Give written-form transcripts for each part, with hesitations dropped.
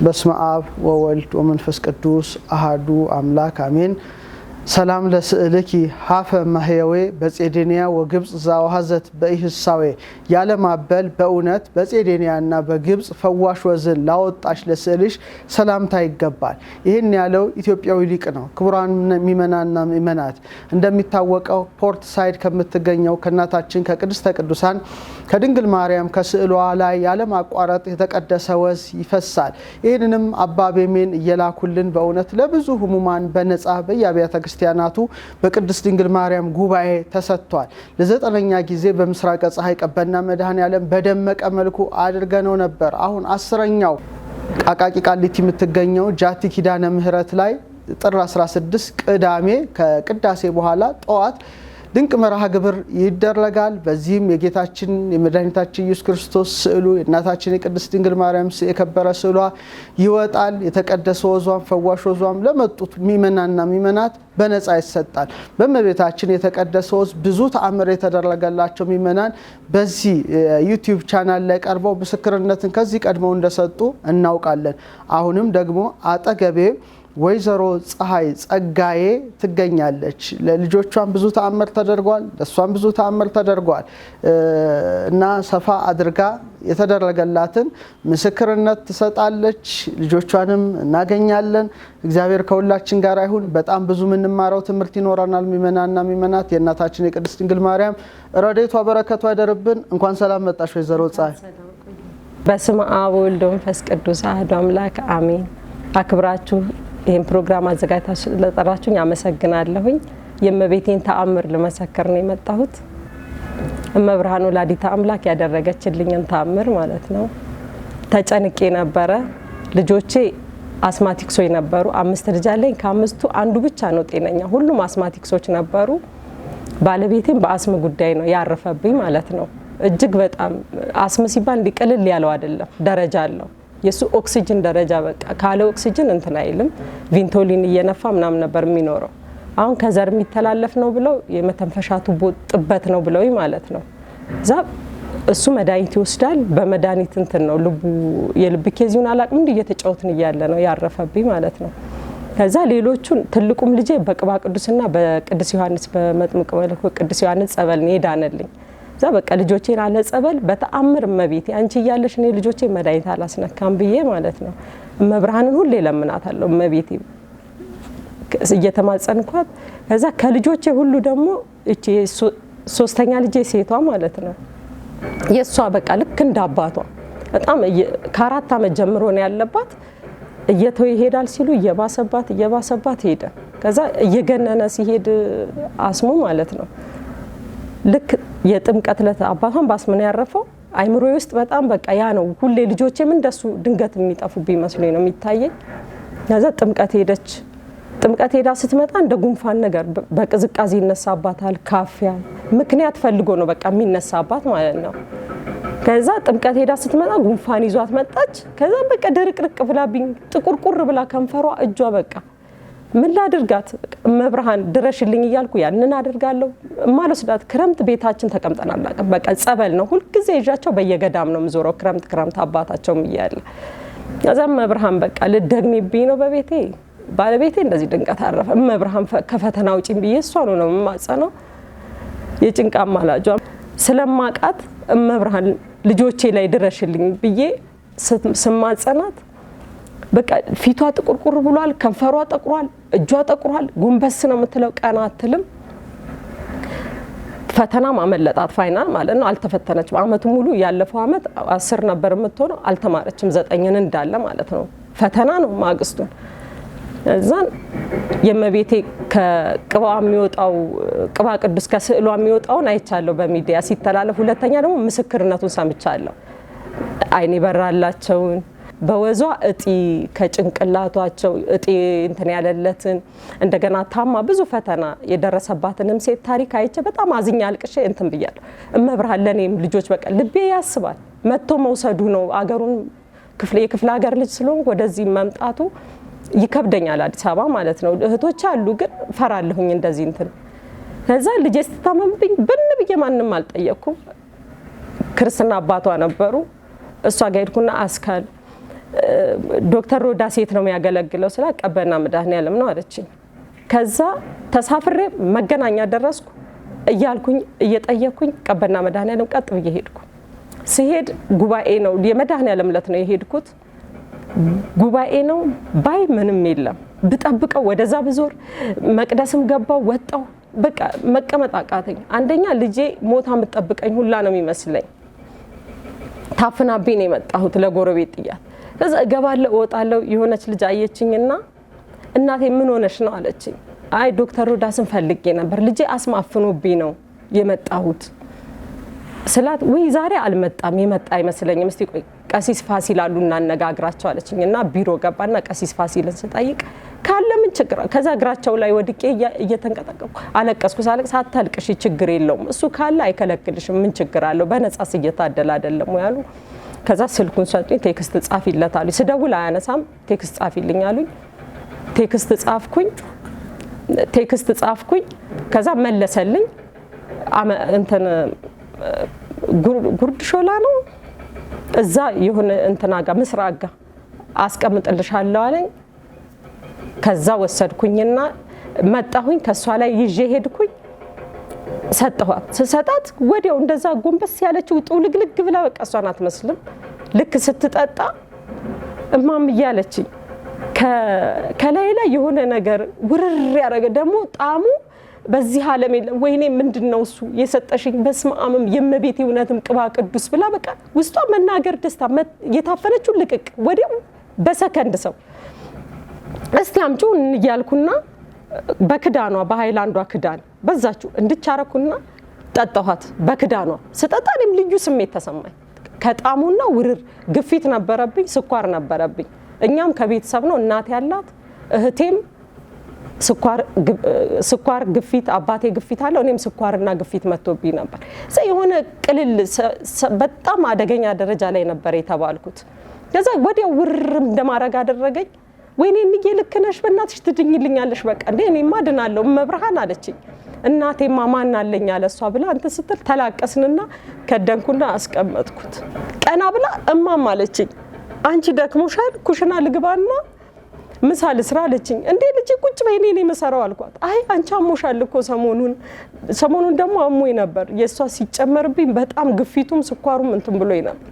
በስመ አብ ወወልድ ወመንፈስ ቅዱስ አሐዱ አምላክ አሜን። ሰላም ለስዕልኪ ሀፈ ማህየዌ በጼዴንያ ወግብጽ ዛዋሃዘት በኢህሳዌ ያለማበል በእውነት በጼዴንያና በግብጽ ፈዋሽ ወዝን ላወጣሽ ለስዕልሽ ሰላምታ ይገባል። ይህን ያለው ኢትዮጵያዊ ሊቅ ነው። ክቡራን ሚመናና ሚመናት እንደሚታወቀው ፖርት ሳይድ ከምትገኘው ከናታችን ከቅድስተ ቅዱሳን ከድንግል ማርያም ከስዕሏ ላይ ያለማቋረጥ የተቀደሰ ወዝ ይፈሳል። ይህንንም አባ ቤሜን እየላኩልን በእውነት ለብዙ ህሙማን በነጻ በየአብያተ ክርስቲያናቱ በቅድስት ድንግል ማርያም ጉባኤ ተሰጥቷል። ለዘጠነኛ ጊዜ በምስራቀ ፀሐይ ቀበና መድኃኔዓለም በደመቀ መልኩ አድርገነው ነበር። አሁን 10ኛው አቃቂ ቃሊቲ የምትገኘው ጃቲ ኪዳነ ምህረት ላይ ጥር 16 ቅዳሜ ከቅዳሴ በኋላ ጠዋት ድንቅ መርሃ ግብር ይደረጋል። በዚህም የጌታችን የመድኃኒታችን ኢየሱስ ክርስቶስ ስዕሉ የእናታችን የቅድስት ድንግል ማርያም የከበረ ስዕሏ ይወጣል። የተቀደሰ ወዟም ፈዋሽ ወዟም ለመጡት ሚመናና ሚመናት በነጻ ይሰጣል። በእመቤታችን የተቀደሰ ወዝ ብዙ ተአምር የተደረገላቸው ሚመናን በዚህ ዩቲዩብ ቻናል ላይ ቀርበው ምስክርነትን ከዚህ ቀድመው እንደሰጡ እናውቃለን። አሁንም ደግሞ አጠገቤ ወይዘሮ ፀሐይ ጸጋዬ ትገኛለች። ለልጆቿም ብዙ ተአምር ተደርጓል፣ ለሷም ብዙ ተአምር ተደርጓል እና ሰፋ አድርጋ የተደረገላትን ምስክርነት ትሰጣለች። ልጆቿንም እናገኛለን። እግዚአብሔር ከሁላችን ጋር ይሁን። በጣም ብዙ የምንማረው ትምህርት ይኖረናል። ሚመናና ሚመናት የእናታችን የቅድስት ድንግል ማርያም ረድኤቷ በረከቷ ያደርብን። እንኳን ሰላም መጣሽ ወይዘሮ ፀሐይ። በስመ አብ ወወልድ ወመንፈስ ቅዱስ አሐዱ አምላክ አሜን። አክብራችሁ ይሄን ፕሮግራም አዘጋጅታችሁ ለጠራችሁኝ አመሰግናለሁኝ። የእመቤቴን ተአምር ልመሰክር ነው የመጣሁት። እመብርሃን ወላዲተ አምላክ ያደረገችልኝን ተአምር ማለት ነው። ተጨንቄ ነበረ። ልጆቼ አስማቲክሶች ነበሩ። 5 ልጅ አለኝ። ከ5ቱ አንዱ ብቻ ነው ጤነኛ። ሁሉም አስማቲክሶች ነበሩ። ባለቤቴም በአስም ጉዳይ ነው ያረፈብኝ ማለት ነው። እጅግ በጣም አስም ሲባል እንዲቀልል ያለው አይደለም፣ ደረጃ አለው። የሱ ኦክሲጅን ደረጃ በቃ ካለ ኦክሲጅን እንትን አይልም። ቪንቶሊን እየነፋ ምናምን ነበር የሚኖረው። አሁን ከዘር የሚተላለፍ ነው ብለው የመተንፈሻ ቱቦ ጥበት ነው ብለው ማለት ነው። እዛ እሱ መድኃኒት ይወስዳል። በመድኃኒት እንትን ነው ልቡ የልብ ኬዚውን አላቅም እንዴ እየተጫወትን እያለ ነው ያረፈብኝ ማለት ነው። ከዛ ሌሎቹን ትልቁም ልጄ በቅባ ቅዱስና በቅዱስ ዮሐንስ በመጥምቅ መለኮት ቅዱስ ዮሐንስ ጸበል ነው ሄዳነልኝ። እዛ በቃ ልጆቼን አለ ጸበል በተአምር እመቤቴ አንቺ እያለሽ እኔ ልጆቼ መድኃኒት አላስነካም ብዬ ማለት ነው። እመብርሃንን ሁሌ ለምናታለሁ እመቤቴ እየተማጸንኳት። ከዛ ከልጆቼ ሁሉ ደግሞ እቺ ሶስተኛ ልጄ ሴቷ ማለት ነው የሷ በቃ ልክ እንደ አባቷ በጣም ከ4 ዓመት ጀምሮ ነው ያለባት። እየተው ይሄዳል ሲሉ እየባሰባት ሄደ። ከዛ እየገነነ ሲሄድ አስሙ ማለት ነው። ልክ የጥምቀት ዕለት አባቷን ባስም ነው ያረፈው። አይምሮዬ ውስጥ በጣም በቃ ያ ነው ሁሌ ልጆቼም እንደሱ ድንገት የሚጠፉብኝ መስሎኝ ነው የሚታየኝ። ከዛ ጥምቀት ሄደች። ጥምቀት ሄዳ ስትመጣ እንደ ጉንፋን ነገር በቅዝቃዜ ይነሳባታል። ካፊያ ምክንያት ፈልጎ ነው በቃ የሚነሳባት ማለት ነው። ከዛ ጥምቀት ሄዳ ስትመጣ ጉንፋን ይዟት መጣች። ከዛ በቃ ደርቅርቅ ብላብኝ ጥቁርቁር ብላ ከንፈሯ እጇ በቃ ምን ላድርጋት መብርሃን ድረሽልኝ እያልኩ ያንን አድርጋለሁ። ማለስዳት ክረምት ቤታችን ተቀምጠናል። በቃ ጸበል ነው ሁሉ ጊዜ ይዣቸው በየገዳም ነው ምዞረው ክረምት አባታቸውም እያለ ከዛ መብርሃን በቃ ልደግሚብኝ ነው በቤቴ ባለቤቴ እንደዚህ ድንቀት አረፈ። መብርሃን ከፈተና ውጪኝ ብዬ እሷ ነው የማጸነው። የጭንቃ ማላጇ ስለማቃት መብርሃን ልጆቼ ላይ ድረሽልኝ ብዬ ስማጸናት በቃ ፊቷ ጥቁርቁር ብሏል፣ ከንፈሯ ጠቁሯል፣ እጇ ጠቁሯል። ጎንበስ ነው የምትለው ቀና አትልም። ፈተና ማመለጣት ፋይናል ማለት ነው። አልተፈተነችም። አመቱ ሙሉ ያለፈው አመት 10 ነበር የምትሆነው አልተማረችም። 9ን እንዳለ ማለት ነው። ፈተና ነው ማግስቱን። እዛን የመቤቴ ከቅባ የሚወጣው ቅባ ቅዱስ ከስዕሏ የሚወጣውን አይቻለሁ በሚዲያ ሲተላለፍ። ሁለተኛ ደግሞ ምስክርነቱን ሰምቻለሁ። አይኔ በራላቸውን በወዟ እጢ ከጭንቅላቷቸው እጢ እንትን ያለለትን እንደገና ታማ ብዙ ፈተና የደረሰባትንም ሴት ታሪክ አይቼ በጣም አዝኛ አልቅሼ እንትን ብያለሁ። እመብርሃን ለኔም ልጆች በቃ ልቤ ያስባል መጥቶ መውሰዱ ነው። አገሩን የክፍለ ሀገር ልጅ ስለሆንኩ ወደዚህ መምጣቱ ይከብደኛል። አዲስ አበባ ማለት ነው። እህቶች አሉ ግን ፈራለሁኝ እንደዚህ እንትን። ከዛ ልጄ ስትታመምብኝ ብን ብዬ ማንንም አልጠየቅኩም። ክርስትና አባቷ ነበሩ። እሷ ጋር ሄድኩና አስካል ዶክተር ሮዳስ የት ነው የሚያገለግለው ስላ ቀበና መድኃኔዓለም ነው አለችኝ። ከዛ ተሳፍሬ መገናኛ ደረስኩ እያልኩኝ እየጠየኩኝ ቀበና መድኃኔዓለም ቀጥ ብዬ ሄድኩ። ሲሄድ ጉባኤ ነው የመድኃኔዓለም ዕለት ነው የሄድኩት። ጉባኤ ነው ባይ ምንም የለም። ብጠብቀው ወደዛ ብዞር መቅደስም ገባው ወጣው በቃ መቀመጥ አቃተኝ። አንደኛ ልጄ ሞታ የምትጠብቀኝ ሁላ ነው የሚመስለኝ። ታፍናብኝ ነው የመጣሁት ለጎረቤት ጥያት። ከዛ እገባለሁ እወጣለሁ። የሆነች ልጅ አየችኝና እናቴ ምን ሆነሽ ነው አለችኝ። አይ ዶክተር ሮዳስን ፈልጌ ነበር ልጄ አስማፍኖብኝ ነው የመጣሁት ስላት ወይ ዛሬ አልመጣም የመጣ አይመስለኝም እስቲ ቆይ ቀሲስ ፋሲል አሉና አነጋግራቸው አለችኝና ቢሮ ገባና ቀሲስ ፋሲልን ስጠይቅ ካለ ምን ችግር ከዛ እግራቸው ላይ ወድቄ እየተንቀጠቀጥኩ አለቀስኩ። ሳለቅስ አታልቅሽ ችግር የለውም እሱ ካለ አይከለክልሽም ምን ችግር አለው በነጻስ እየታደለ አይደለም ያሉ። ከዛ ስልኩን ሰጡኝ ቴክስት ጻፊለት አሉኝ። ስደውል አያነሳም ቴክስት ጻፊልኝ አሉኝ። ቴክስት ጻፍኩኝ። ከዛ መለሰልኝ እንትን ጉርድ ሾላ ነው እዛ የሆነ እንትና ጋር ምስራቅ ጋር አስቀምጥልሻለሁ አለኝ። ከዛ ወሰድኩኝና መጣሁኝ ከሷ ላይ ይዤ ሄድኩኝ ሰጠኋት። ስሰጣት ወዲያው እንደዛ ጎንበስ ያለችው ጥውልግልግ ብላ በቃ እሷን አትመስልም። ልክ ስትጠጣ እማም እያለችኝ ከላይ ላይ የሆነ ነገር ውርር ያደረገ ደግሞ ጣሙ በዚህ ዓለም የለም። ወይኔ ምንድነው እሱ የሰጠሽኝ በስመ አብም የመቤቴ እውነትም ቅባ ቅዱስ ብላ በቃ ውስጧ መናገር ደስታ የታፈነችው ልቅቅ ወዲያው በሰከንድ ሰው እስቲ አምጪው እያልኩና በክዳኗ በሃይላንዷ ክዳን በዛችሁ እንድቻረኩና ጠጣኋት። በክዳኗ ስጠጣ እኔም ልዩ ስሜት ተሰማኝ። ከጣሙና ውርር ግፊት ነበረብኝ፣ ስኳር ነበረብኝ። እኛም ከቤተሰብ ነው እናት ያላት እህቴም ስኳር ግፊት አባቴ ግፊት አለው እኔም ስኳርና ግፊት መጥቶብኝ ነበር። የሆነ ቅልል በጣም አደገኛ ደረጃ ላይ ነበር የተባልኩት። ከዛ ወዲያው ውርም እንደማረግ አደረገኝ። ወይኔ እንዬ ልክ ነሽ በእናትሽ ትድኝልኛለሽ በቃ እንዴ እኔማ ድናለሁ መብርሃን አለችኝ። እናቴማ ማን አለኝ አለ እሷ ብላ አንተ ስትል ተላቀስንና ከደንኩና አስቀመጥኩት። ቀና ብላ እማም አለችኝ አንቺ ደክሞሻል ኩሽና ልግባና ምሳ ልስራ አለችኝ። እንዴ ልጅ ቁጭ በይ እኔ መሰራው አልኳት። አይ አንቺ አሞሻል እኮ ሰሞኑን ደግሞ አሞኝ ነበር የሷ ሲጨመርብኝ በጣም ግፊቱም ስኳሩም እንትን ብሎኝ ነበር።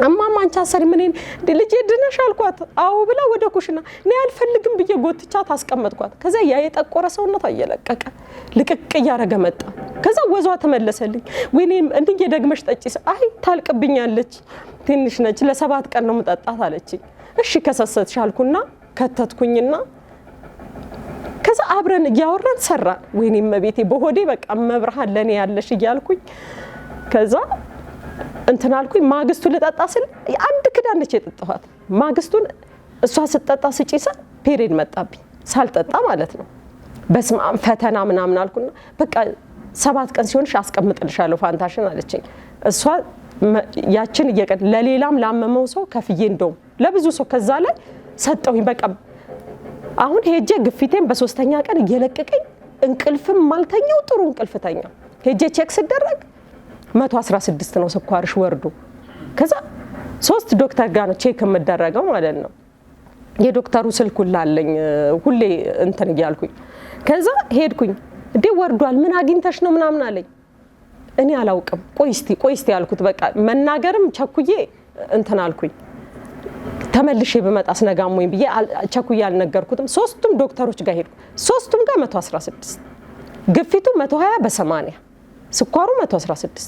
እማማ አንቺ አሰሪ ምን እንዴ ልጅ ድነሽ አልኳት። አዎ ብላ ወደ ኩሽና እኔ አልፈልግም ብዬ ጎትቻት አስቀመጥኳት። ከዛ ያ የጠቆረ ሰውነቷ እየለቀቀ ልቅቅ እያረገ መጣ። ከዛ ወዟ ተመለሰልኝ። ወይኔ እንዴ ደግመሽ ጠጪ አይ ታልቅብኛለች ትንሽ ነች ለ7 ቀን ነው መጣጣት አለችኝ። እሺ ከሰሰትሽ አልኩና ከተትኩኝና ከዛ አብረን እያወራን ሰራን። ወይኔ መቤቴ በሆዴ በቃ መብርሃን ለኔ ያለሽ እያልኩኝ ከዛ እንትን አልኩኝ። ማግስቱ ልጠጣ ስል አንድ ክዳን ነች የጠጣኋት። ማግስቱን እሷ ስትጠጣ ስጪሳ ፔሪድ መጣብኝ ሳልጠጣ ማለት ነው። በስመ አብ ፈተና ምናምን አልኩና በቃ 7 ቀን ሲሆንሽ አስቀምጥልሻለሁ ፋንታሽን አለችኝ። እሷ ያችን እየቀን ለሌላም ላመመው ሰው ከፍዬ እንደው ለብዙ ሰው ከዛ ላይ ሰጠሁኝ። በቃ አሁን ሄጄ ግፊቴን በሶስተኛ ቀን እየለቀቀኝ እንቅልፍም ማልተኛው ጥሩ እንቅልፍተኛ ሄጄ ቼክ ሲደረግ 116 ነው ስኳርሽ ወርዶ። ከዛ 3 ዶክተር ጋር ነው ቼክ የምደረገው ማለት ነው። የዶክተሩ ስልክ ላለኝ ሁሌ እንትን እያልኩኝ ከዛ ሄድኩኝ። እንዴ ወርዷል ምን አግኝተሽ ነው ምናምን አለኝ። እኔ አላውቅም ቆይ እስቲ አልኩት። በቃ መናገርም ቸኩዬ እንትን አልኩኝ። ተመልሼ በመጣስ ነጋሞኝ ብዬ ቸኩዬ አልነገርኩትም። 3ቱም ዶክተሮች ጋር ሄድኩ። 3ቱም ጋር 116 ግፊቱ 120 በ80 ስኳሩ 116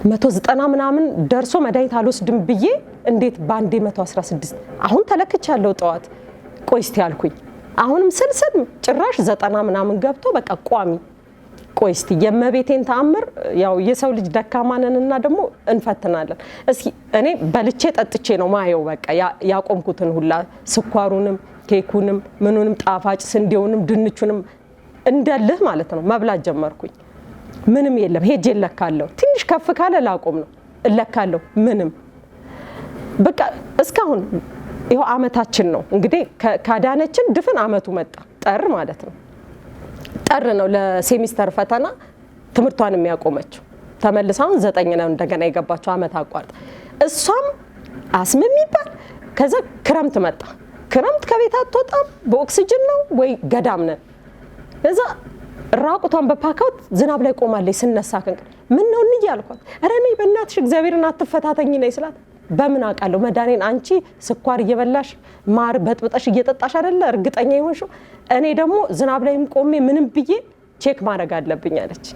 190 ምናምን ደርሶ መድኃኒት አልወስድም ብዬ እንዴት ባንዴ 116 አሁን ተለክቻለሁ ጠዋት። ቆይ እስቲ አልኩኝ። አሁንም ስልስል ጭራሽ 90 ምናምን ገብቶ በቃ ቋሚ። ቆይ እስቲ የመቤቴን ተአምር ያው የሰው ልጅ ደካማነንና ደግሞ እንፈትናለን። እስኪ እኔ በልቼ ጠጥቼ ነው ማየው በቃ ያቆምኩትን ሁላ ስኳሩንም ኬኩንም ምኑንም ጣፋጭ ስንዴውንም ድንቹንም እንደልህ ማለት ነው መብላት ጀመርኩኝ። ምንም የለም ሄጄ እለካለሁ። ትንሽ ከፍ ካለ ላቆም ነው እለካለሁ። ምንም በቃ እስካሁን ይሄው አመታችን ነው እንግዲህ ካዳነችን ድፍን አመቱ መጣ። ጠር ማለት ነው ጠር ነው ለሴሚስተር ፈተና ትምህርቷን የሚያቆመችው። ተመልሳውን 9 ነው እንደገና የገባችው አመት አቋርጥ። እሷም አስም የሚባል ከዛ ክረምት መጣ ክረምት ከቤት አትወጣም በኦክሲጅን ነው ወይ ገዳም ነን እዛ ራቁቷን በፓካውት ዝናብ ላይ ቆማለች ስነሳ ከንቀ ምን ነው እንይ ያልኳት አረ ነይ በእናትሽ እግዚአብሔርን አትፈታተኝ ነይ ስላት በምን አቃለው መዳኔን አንቺ ስኳር እየበላሽ ማር በጥብጠሽ እየጠጣሽ አይደለ እርግጠኛ ይሆንሽ እኔ ደግሞ ዝናብ ላይም ቆሜ ምንም ብዬ ቼክ ማድረግ አለብኝ አለች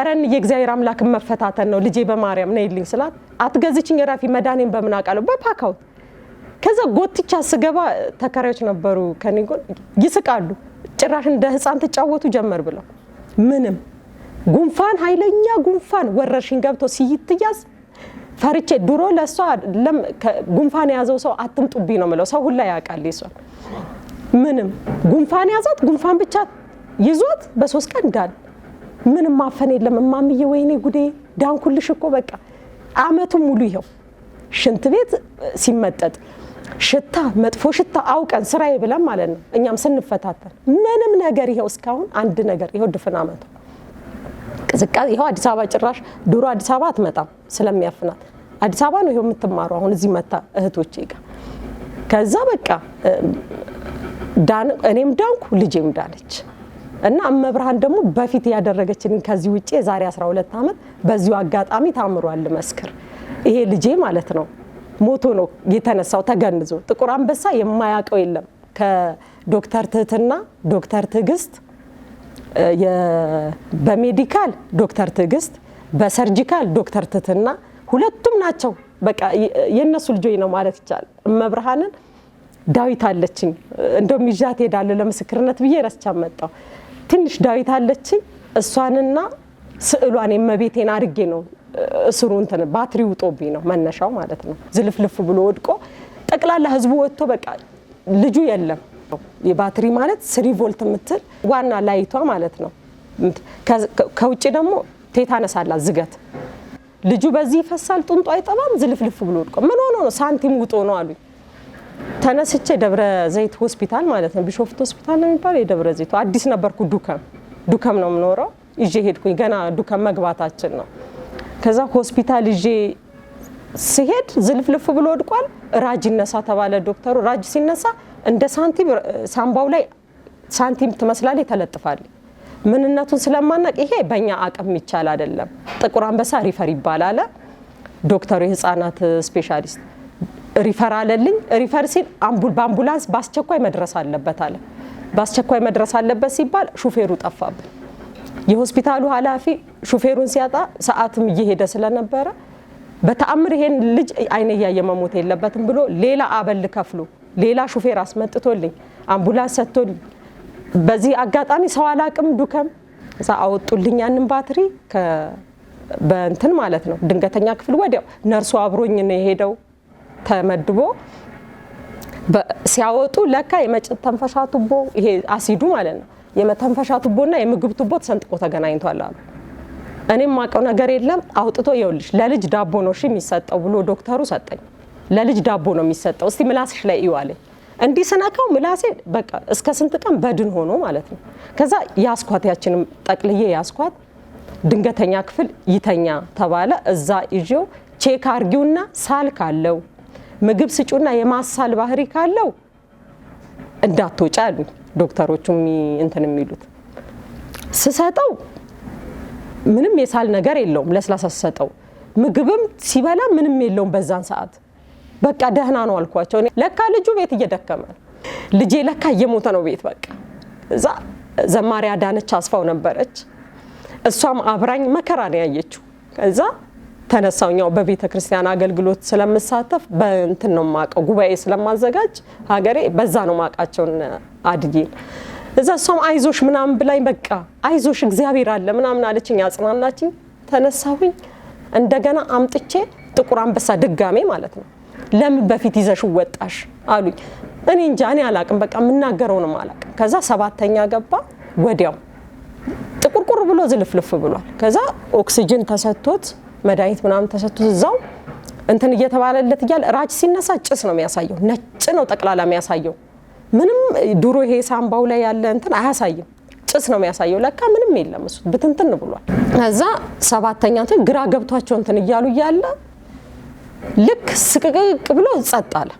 አረን የእግዚአብሔር አምላክ መፈታተን ነው ልጄ በማርያም ነይልኝ ስላት አትገዝችኝ ራፊ መዳኔን በምን አቃለው በፓካውት ከዛ ጎትቻ ስገባ ተከራዮች ነበሩ ከኔ ጎን ይስቃሉ ጭራሽ እንደ ህፃን ተጫወቱ ጀመር ብለው ምንም ጉንፋን ኃይለኛ ጉንፋን ወረርሽኝ ገብቶ ሲይትያዝ ፈርቼ ድሮ ለሷ ጉንፋን ያዘው ሰው አትምጡብኝ ነው ማለት ሰው ሁላ ያቃል ይሷል ምንም ጉንፋን ያዛት ጉንፋን ብቻ ይዞት በሶስት ቀን ዳን ምንም ማፈን የለም ማሚዬ ወይኔ ጉዴ ዳንኩልሽ እኮ በቃ አመቱ ሙሉ ይሄው ሽንት ቤት ሲመጠጥ ሽታ መጥፎ ሽታ አውቀን ስራዬ ብለን ማለት ነው እኛም ስንፈታተን ምንም ነገር ይሄው እስካሁን አንድ ነገር ይሄው ድፍን አመቱ ቅዝቃዜ ይሄው አዲስ አበባ ጭራሽ ድሮ አዲስ አበባ አትመጣም ስለሚያፍናት አዲስ አበባ ነው ይሄው የምትማረው አሁን እዚህ መታ እህቶቼ ጋር ከዛ በቃ ዳን እኔም ዳንኩ ልጄም ዳነች እና እመብርሃን ደግሞ በፊት ያደረገችን ከዚህ ውጪ ዛሬ 12 አመት በዚሁ አጋጣሚ ታምሯል መስክር ይሄ ልጄ ማለት ነው ሞቶ ነው የተነሳው ተገንዞ ጥቁር አንበሳ የማያቀው የለም ከዶክተር ትህትና ዶክተር ትግስት በሜዲካል ዶክተር ትግስት በሰርጂካል ዶክተር ትህትና ሁለቱም ናቸው በቃ የነሱ ልጆይ ነው ማለት ይቻላል እመብርሃንን ዳዊት አለችኝ እንደም ይዣት ሄዳለ ለምስክርነት ብዬ ረስቻ መጣው ትንሽ ዳዊት አለችኝ እሷንና ስዕሏን የመቤቴን አርጌ ነው እስሩ እንትን ባትሪው ጦብኝ ነው መነሻው ማለት ነው ዝልፍልፍ ብሎ ወድቆ ጠቅላላ ህዝቡ ወጥቶ በቃ ልጁ የለም የባትሪ ማለት 3 ቮልት ምትል ዋና ላይቷ ማለት ነው ከውጪ ደግሞ ቴታነስ አላ ዝገት ልጁ በዚህ ይፈሳል ጡንጦ አይጠባም ዝልፍልፍ ብሎ ወድቆ ምን ሆኖ ነው ሳንቲም ውጦ ነው አሉኝ ተነስቼ ደብረ ዘይት ሆስፒታል ማለት ነው ቢሾፍት ሆስፒታል ነው የሚባል የደብረ ዘይት አዲስ ነበርኩ ዱከም ነው የምኖረው ይዤ ሄድኩኝ ገና ዱከም መግባታችን ነው ከዛ ሆስፒታል ይዤ ሲሄድ ዝልፍልፍ ብሎ ወድቋል ራጅ ይነሳ ተባለ ዶክተሩ ራጅ ሲነሳ እንደ ሳንቲም ሳምባው ላይ ሳንቲም ተመስላለ ተለጥፋል ምንነቱን ስለማናቅ ይሄ በእኛ አቅም ይቻል አይደለም ጥቁር አንበሳ ሪፈር ይባላል ዶክተሩ የህፃናት ስፔሻሊስት ሪፈር አለልኝ ሪፈር ሲል በአምቡላንስ ባስቸኳይ መድረስ አለበት አለ ባስቸኳይ መድረስ አለበት ሲባል ሹፌሩ ጠፋብን የሆስፒታሉ ኃላፊ ሹፌሩን ሲያጣ ሰዓትም እየሄደ ስለነበረ በተአምር ይሄን ልጅ አይነ ያየ መሞት የለበትም ብሎ ሌላ አበል ከፍሎ ሌላ ሹፌር አስመጥቶልኝ አምቡላንስ ሰጥቶልኝ በዚህ አጋጣሚ ሰው አላቅም ዱከም እዛ አወጡልኝ ያንን ባትሪ በእንትን ማለት ነው ድንገተኛ ክፍል ወዲያው ነርሱ አብሮኝ ነው የሄደው ተመድቦ ሲያወጡ ለካ የመተንፈሻ ቱቦ ይሄ አሲዱ ማለት ነው የመተንፈሻ ቱቦና የምግብ ቱቦ ተሰንጥቆ ተገናኝቷል አሉ እኔም ማቀው ነገር የለም አውጥቶ ይውልሽ ለልጅ ዳቦ ነው እሺ የሚሰጠው ብሎ ዶክተሩ ሰጠኝ ለልጅ ዳቦ ነው የሚሰጠው እስቲ ምላስሽ ላይ ይዋለኝ እንዲህ ስናካው ምላሴ በቃ እስከ ስንት ቀን በድን ሆኖ ማለት ነው ከዛ ያስኳት ያችንም ጠቅልዬ ያስኳት ድንገተኛ ክፍል ይተኛ ተባለ እዛ ይዤው ቼክ አርጊውና ሳል ካለው ምግብ ስጩና የማሳል ባህሪ ካለው እንዳትወጪ አሉኝ ዶክተሮቹ እንትን የሚሉት ስሰጠው ምንም የሳል ነገር የለውም ለስላሳ ሰጠው ምግብም ሲበላ ምንም የለውም በዛን ሰዓት በቃ ደህና ነው አልኳቸው ለካ ልጁ ቤት እየደከመ ልጄ ለካ እየሞተ ነው ቤት በቃ እዛ ዘማሪ አዳነች አስፋው ነበረች እሷም አብራኝ መከራ ነው ያየችው ከዛ ተነሳውኛው በቤተ ክርስቲያን አገልግሎት ስለምሳተፍ በእንትን ነው ማቀው ጉባኤ ስለማዘጋጅ ሀገሬ በዛ ነው ማቃቸው አድጌ እዛ እሷም አይዞሽ ምናምን ብላኝ በቃ አይዞሽ እግዚአብሔር አለ ምናምን አለችኝ አጽናናችኝ ተነሳሁኝ እንደገና አምጥቼ ጥቁር አንበሳ ድጋሜ ማለት ነው ለምን በፊት ይዘሽ ወጣሽ አሉኝ እኔ እንጃ እኔ አላቅም በቃ ምናገረው ነው ማላቅ ከዛ 7ኛ ገባ ወዲያው ጥቁርቁር ብሎ ዝልፍልፍ ብሏል ከዛ ኦክሲጅን ተሰጥቶት መድኃኒት ምናምን ተሰጥቶት እዛው እንትን እየተባለለት ይያል ራጅ ሲነሳ ጭስ ነው የሚያሳየው ነጭ ነው ጠቅላላ የሚያሳየው ምንም ድሮ ይሄ ሳምባው ላይ ያለ እንትን አያሳይም ጭስ ነው የሚያሳየው ለካ ምንም የለም እሱ ብትንትን ብሏል ከዛ 7ኛ ግራ ገብቷቸው እንትን ይያሉ ይያለ ልክ ስቅቅቅ ብሎ ጸጥ አለ።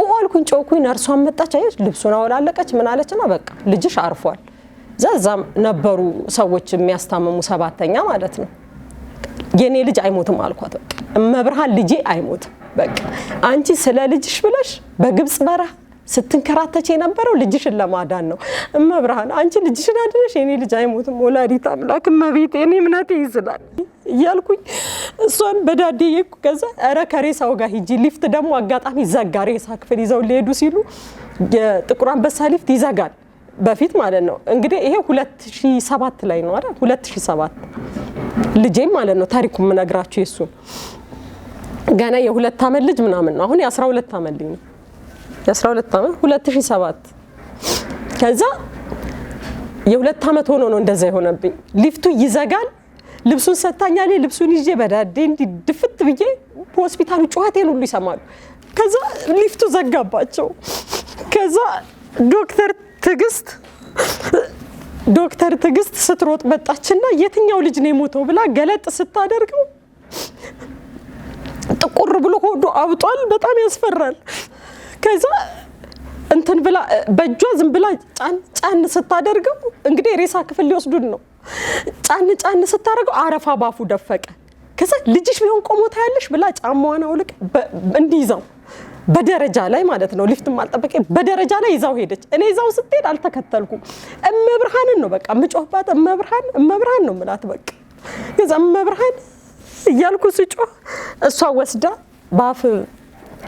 ኦልኩኝ ጮኩኝ። ነርሷን መጣች፣ አየች፣ ልብሱን አወላለቀች። ምን አለችና በቃ ልጅሽ አርፏል። ዘዛም ነበሩ ሰዎች የሚያስታምሙ ሰባተኛ ማለት ነው። የኔ ልጅ አይሞትም አልኳት። በቃ እመብርሃን ልጄ አይሞትም። በቃ አንቺ ስለ ልጅሽ ብለሽ በግብጽ በረሃ ስትንከራተች የነበረው ልጅሽን ለማዳን ነው። እመብርሃን አንቺ ልጅሽን አድነሽ የኔ ልጅ አይሞትም። ወላዲተ አምላክ እመቤቴ እኔ እምነቴ ይዝላል እያልኩኝ እሷን በዳዴ የኩ። ከዛ ኧረ ከሬሳው ጋር ሂጂ። ሊፍት ደግሞ አጋጣሚ ዘጋ። ሬሳ ክፍል ይዘው ሊሄዱ ሲሉ የጥቁር አንበሳ ሊፍት ይዘጋል በፊት ማለት ነው። እንግዲህ ይሄ 2007 ላይ ነው አይደል? 2007 ልጄም ማለት ነው ታሪኩን ምነግራችሁ የሱ ገና የ2 አመት ልጅ ምናምን ነው። አሁን የ12 አመት ልጅ ነው። የ12 አመት 2007 ከዛ የ2 አመት ሆኖ ነው እንደዛ የሆነብኝ። ሊፍቱ ይዘጋል። ልብሱን ሰጣኛለ። ልብሱን ይዤ በዳዴ እንዲድፍት ብዬ ሆስፒታሉ ጩኸቴን ሁሉ ይሰማሉ። ከዛ ሊፍቱ ዘጋባቸው። ከዛ ዶክተር ትግስት ስትሮጥ መጣችና የትኛው ልጅ ነው የሞተው ብላ ገለጥ ስታደርገው ጥቁር ብሎ ሆዶ አብጧል። በጣም ያስፈራል። ከዛ እንትን ብላ በእጇ ዝም ብላ ጫን ስታደርገው እንግዲህ ሬሳ ክፍል ሊወስዱን ነው። ጫን ስታደርገው አረፋ ባፉ ደፈቀ። ከዛ ልጅሽ ቢሆን ቆሞታ ያለሽ ብላ ጫማዋን አውልቅ እንዲይዛው በደረጃ ላይ ማለት ነው። ሊፍትም አልጠበቀኝ በደረጃ ላይ ይዛው ሄደች። እኔ ይዛው ስትሄድ አልተከተልኩም። እመብርሃንን ነው በቃ ምጮህባት። እመብርሃን ነው ምላት በቃ። ከዛ እመብርሃን እያልኩ ስጮህ እሷ ወስዳ ባፍ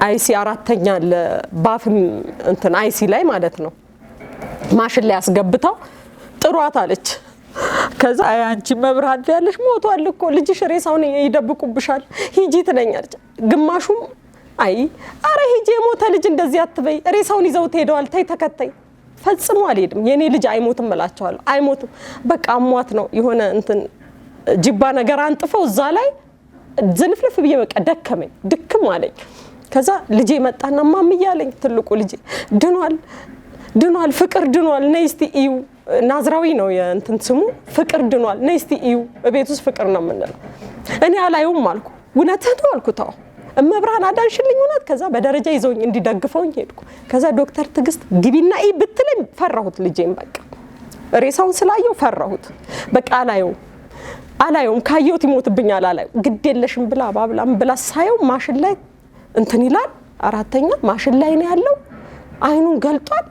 አይሲ 4ኛ ለባፍ እንትን አይሲ ላይ ማለት ነው ማሽን ላይ አስገብታው ጥሯት አለች። ከዛ አንቺ መብርሃን ያለሽ ሞቷል እኮ ልጅሽ ሬሳውን ይደብቁብሻል ሂጂ ትለኛለች። ግማሹም አይ አረ ሂጂ የሞተ ልጅ እንደዚህ አትበይ ሬሳውን ይዘው ሄደዋል ተይ ተከታይ ፈጽሞ አልሄድም የኔ ልጅ አይሞትም እላቸዋለሁ። አይሞትም በቃ አሟት ነው የሆነ እንትን ጅባ ነገር አንጥፈው እዛ ላይ ዝልፍልፍ ብዬ በቃ ደከመኝ ድክም አለኝ። ከዛ ልጄ መጣና ማምዬ አለኝ ትልቁ ልጄ ድኗል ፍቅር ድኗል ነይ እስቲ እዩ። ናዝራዊ ነው የእንትን ስሙ ፍቅር ድኗል ነይ እስቲ እዩ። በቤት ውስጥ ፍቅር ነው የምንለው። እኔ አላየውም አልኩ። እውነትህ ነው አልኩት። አዎ እመብርሃን አዳንሽልኝ እውነት። ከዛ በደረጃ ይዘውኝ እንዲደግፈውኝ ሄድኩ። ከዛ ዶክተር ትግስት ግቢና ይ ብትለኝ ፈራሁት። ልጄን በቃ ሬሳውን ስላየው ፈራሁት። በቃ አላየውም ካየሁት ይሞትብኛል አላየው። ግድ የለሽም ብላ ባብላም ብላ ሳየው ማሽን ላይ እንትን ይላል። 4ኛ ማሽን ላይ ነው ያለው። አይኑን ገልጧል።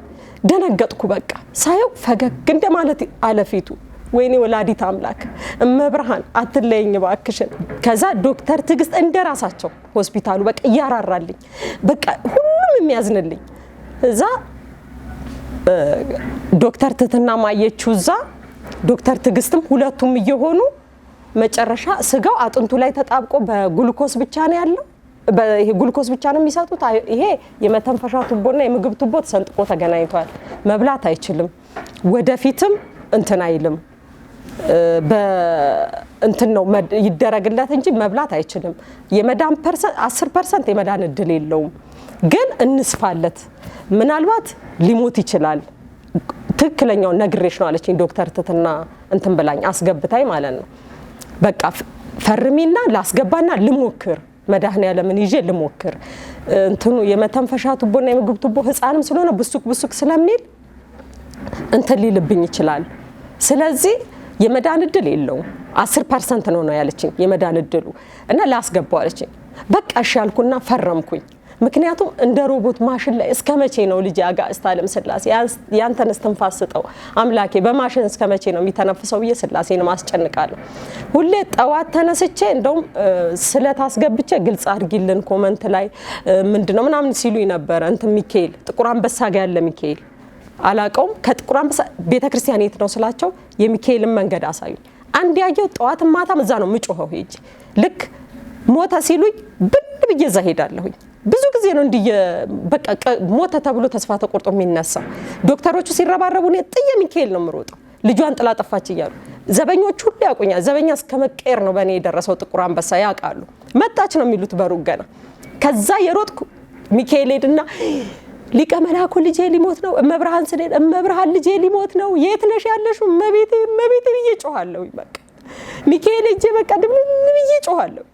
ደነገጥኩ። በቃ ሳየው ፈገግ እንደማለት አለፊቱ። ወይኔ ወላዲተ አምላክ እመብርሃን አትለይኝ ባክሽን። ከዛ ዶክተር ትግስት እንደራሳቸው ሆስፒታሉ በቃ ያራራልኝ በቃ ሁሉም የሚያዝንልኝ። እዛ ዶክተር ትትና ማየችው እዛ ዶክተር ትግስትም ሁለቱም እየሆኑ መጨረሻ ስጋው አጥንቱ ላይ ተጣብቆ በግሉኮስ ብቻ ነው ያለው። ይሄ ግሉኮስ ብቻ ነው የሚሰጡት። ይሄ የመተንፈሻ ቱቦና የምግብ ቱቦ ተሰንጥቆ ተገናኝቷል። መብላት አይችልም። ወደፊትም እንትን አይልም። በእንትን ነው ይደረግለት እንጂ መብላት አይችልም። የመዳን 10% የመዳን እድል የለውም። ግን እንስፋለት ምናልባት ሊሞት ይችላል። ትክክለኛው ነግሬሽ ነው አለችኝ ዶክተር ትትና እንትን ብላኝ አስገብታይ ማለት ነው። በቃ ፈርሚና ላስገባና ልሞክር መድኃኒዓለምን ይዤ ልሞክር። እንትኑ የመተንፈሻ ቱቦና የምግብ ቱቦ ህፃንም ስለሆነ ብሱክ ስለሚል እንትን ሊልብኝ ይችላል። ስለዚህ የመዳን እድል የለውም 10% ነው ያለችኝ የመዳን እድሉ እና ላስገባው አለችኝ። በቃ እሺ አልኩና ፈረምኩኝ። ምክንያቱም እንደ ሮቦት ማሽን ላይ እስከመቼ ነው ልጅ አጋዕዝተ ዓለም ስላሴ ያንተን እስትንፋስ ስጠው አምላኬ በማሽን እስከመቼ ነው የሚተነፍሰው ብዬ ስላሴን ማስጨንቃለሁ። ሁሌ ጠዋት ተነስቼ እንደውም ስለታስገብቼ ግልጽ አድርጊልን ኮመንት ላይ ምንድነው ምናምን ሲሉኝ ነበር። እንትን ሚካኤል ጥቁር አንበሳ ጋር ያለ ሚካኤል አላቀውም። ከጥቁር አንበሳ ቤተክርስቲያን የት ነው ስላቸው የሚካኤልን መንገድ አሳዩኝ። አንድ ያየው ጠዋትም ማታም እዛ ነው ምጮኸው ሄጄ ልክ ሞተ ሲሉኝ ብን ብዬ እዛ ሄዳለሁኝ። ብዙ ጊዜ ነው እንዲየ በቃ ሞተ ተብሎ ተስፋ ተቆርጦ የሚነሳ ዶክተሮቹ ሲረባረቡ ነው ጥዬ ሚካኤል ነው ምሮጠው ልጇን ጥላ ጠፋች እያሉ ዘበኞቹ ሁሉ ያቆኛል። ዘበኛ እስከመቀየር ነው በእኔ የደረሰው ጥቁር አንበሳ ያውቃሉ። መጣች ነው የሚሉት በሩቅ ገና። ከዛ የሮጥኩ ሚካኤል ሄድና ሊቀ መላኩ ልጄ ሊሞት ነው እመብርሃን ስለኝ እመብርሃን ልጄ ሊሞት ነው የት ነሽ ያለሽው እመቤቴ ብዬ ጮሃለሁ። በቃ ሚካኤል እጄ በቃ ድብን ብዬ ጮሃለሁ።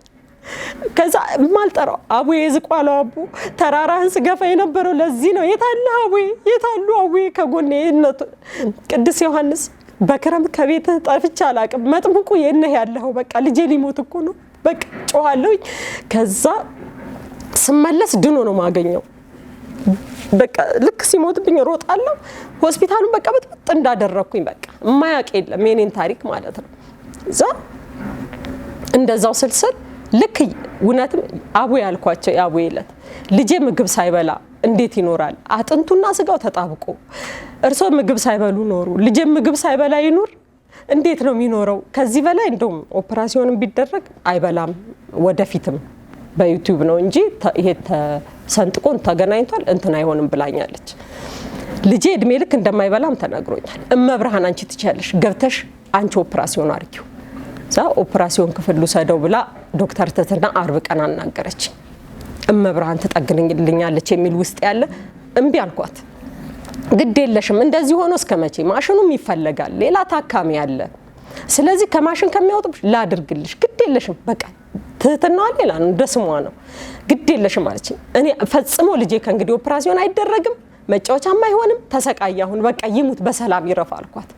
ከዛ ማልጠራው አቡዬ ዝቋላው አቡ ተራራህን ስገፋ የነበረው ለዚህ ነው የታለ አቡዬ የታሉ አቡዬ ከጎኔ ቅዱስ ዮሐንስ በክረምት ከቤት ጠፍቼ አላቅም መጥምቁ የነህ ያለው በቃ ልጄ ሊሞት እኮ ነው በቃ ጮሃለሁ ከዛ ስመለስ ድኖ ነው ማገኘው በቃ ልክ ሲሞትብኝ ሮጣለሁ ሆስፒታሉን በቃ በጥብጥ እንዳደረኩኝ በቃ ማያቅ የለም የኔን ታሪክ ማለት ነው እዛ እንደዛው ስልስል ልክ እውነትም አቡ ያልኳቸው ያቡ ይለት ልጄ ምግብ ሳይበላ እንዴት ይኖራል አጥንቱና ስጋው ተጣብቆ እርሶ ምግብ ሳይበሉ ኖሩ ልጄ ምግብ ሳይበላ ይኖር እንዴት ነው የሚኖረው ከዚህ በላይ እንደውም ኦፕራሲዮንን ቢደረግ አይበላም ወደፊትም በዩቲዩብ ነው እንጂ ይሄ ተሰንጥቆን ተገናኝቷል እንትን አይሆንም ብላኛለች ልጄ እድሜ ልክ እንደማይበላም ተናግሮኛል እመብርሃን አንቺ ትቻለሽ ገብተሽ አንቺ ኦፕራሲዮን አርጊው ዛ ኦፕራሲዮን ክፍል ሰደው ብላ ዶክተር ተተና 40 ቀን አናገረች እመብርሃን ተጠግልኛለች የሚል ውስጥ ያለ እንቢ አልኳት ግድ የለሽም እንደዚህ ሆኖ እስከመቼ ማሽኑም ይፈልጋል ሌላ ታካሚ ያለ ስለዚህ ከማሽን ከሚያወጡሽ ላድርግልሽ ግድ የለሽም በቃ ተተናው ሌላ ነው ደስሟ ነው ግድ የለሽም አለች እኔ ፈጽሞ ልጄ ከእንግዲህ ኦፕራሲዮን አይደረግም መጫወቻም አይሆንም ተሰቃያሁን በቃ ይሙት በሰላም ይረፍ አልኳት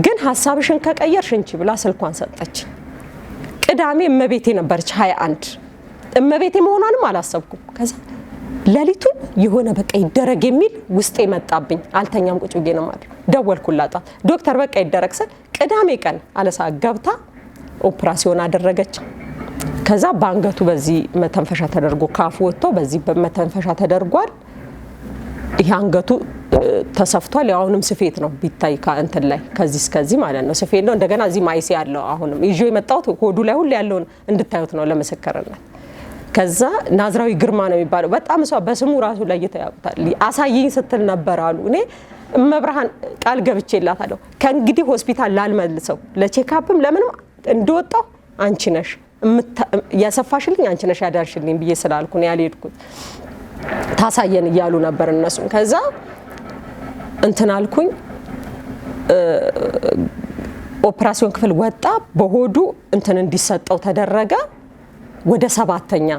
ግን ሐሳብሽን ከቀየርሽ እንቺ ብላ ስልኳን ሰጠች ቅዳሜ እመቤቴ ነበርች 21 እመቤቴ መሆኗንም አላሰብኩም ከዛ ለሊቱን የሆነ በቃ ይደረግ የሚል ውስጤ መጣብኝ አልተኛም ቁጭ ብዬ ነው ማለት ደወልኩላት ዶክተር በቃ ይደረግ ሰ ቅዳሜ ቀን አለሳ ገብታ ኦፕራሲዮን አደረገች ከዛ ባንገቱ በዚህ መተንፈሻ ተደርጎ ካፉ ወጥቶ በዚህ በመተንፈሻ ተደርጓል ያንገቱ ተሰፍቷል ያውንም ስፌት ነው ቢታይ ካንተን ላይ ከዚህ እስከዚህ ማለት ነው ስፌት ነው እንደገና እዚህ ማይሲ ያለው አሁንም ይጆ የመጣሁት ሆዱ ላይ ሁሉ ያለውን እንድታዩት ነው ለመሰከረነት ከዛ ናዝራዊ ግርማ ነው የሚባለው በጣም እሷ በስሙ ራሱ ላይ ይተያውታል አሳይኝ ስትል ነበር አሉ እኔ መብርሃን ቃል ገብቼላታለሁ ከእንግዲህ ሆስፒታል ላልመልሰው ለቼክአፕም ለምንም እንደወጣው አንቺ ነሽ ያሰፋሽልኝ አንቺ ነሽ ያዳርሽልኝ ብዬ ስላልኩ ነው ያልሄድኩት ታሳየን ይያሉ ነበር እነሱ ከዛ እንትን አልኩኝ ኦፕራሲዮን ክፍል ወጣ በሆዱ እንትን እንዲሰጠው ተደረገ ወደ 7ኛ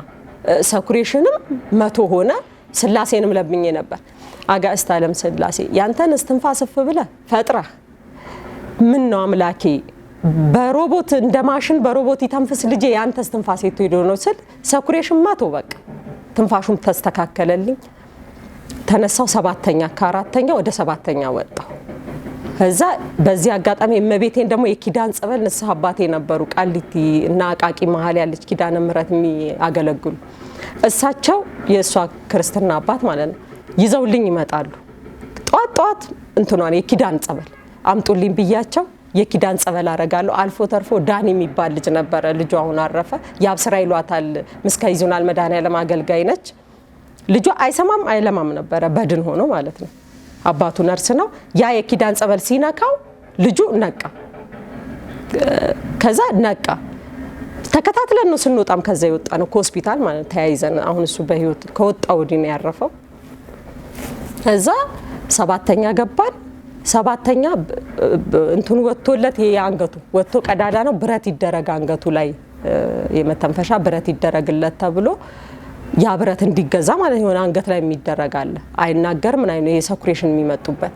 ሰኩሬሽንም 100 ሆነ ስላሴንም ለብኜ ነበር አጋዕዝተ ዓለም ስላሴ ያንተን እስትንፋስፍ ብለ ፈጥረህ ምን ነው አምላኬ በሮቦት እንደማሽን በሮቦት ይተንፍስ ልጄ ያንተ እስትንፋስ የትሄዶ ነው ስል ሰኩሬሽን 100 በቃ ትንፋሹም ተስተካከለልኝ ተነሳው 7ኛ ከ4ኛ ወደ 7ኛ ወጣው ከዛ በዚህ አጋጣሚ እመቤቴን ደግሞ የኪዳን ጸበል ንስሐ አባቴ ነበሩ ቃሊቲ እና አቃቂ መሃል ያለች ኪዳነ ምሕረት የሚያገለግሉ እሳቸው የሷ ክርስትና አባት ማለት ነው ይዘውልኝ ይመጣሉ ጧት እንትኗን የኪዳን ጸበል አምጡልኝ ብያቸው የኪዳን ጸበል አረጋለሁ አልፎ ተርፎ ዳኒ የሚባል ልጅ ነበረ ልጇ አሁን አረፈ ያብስራ ይሏታል ምስካይ ዞናል መድኃኔዓለም አገልጋይ ነች ልጇ አይሰማም አይለማም ነበረ በድን ሆኖ ማለት ነው አባቱ ነርስ ነው ያ የኪዳን ጸበል ሲነካው ልጁ ነቃ ከዛ ነቃ ተከታትለን ነው ስንወጣም ከዛ ይወጣ ነው ሆስፒታል ማለት ተያይዘን አሁን እሱ በህይወት ከወጣው ዲን ያረፈው ከዛ 7ኛ ገባን 7ኛ እንትኑ ወጥቶለት ይሄ አንገቱ ወጥቶ ቀዳዳ ነው ብረት ይደረግ አንገቱ ላይ የመተንፈሻ ብረት ይደረግለት ተብሎ ያ ብረት እንዲገዛ ማለት ነው አንገት ላይ የሚደረጋል አይናገር ምን አይነ የሰኩሬሽን የሚመጡበት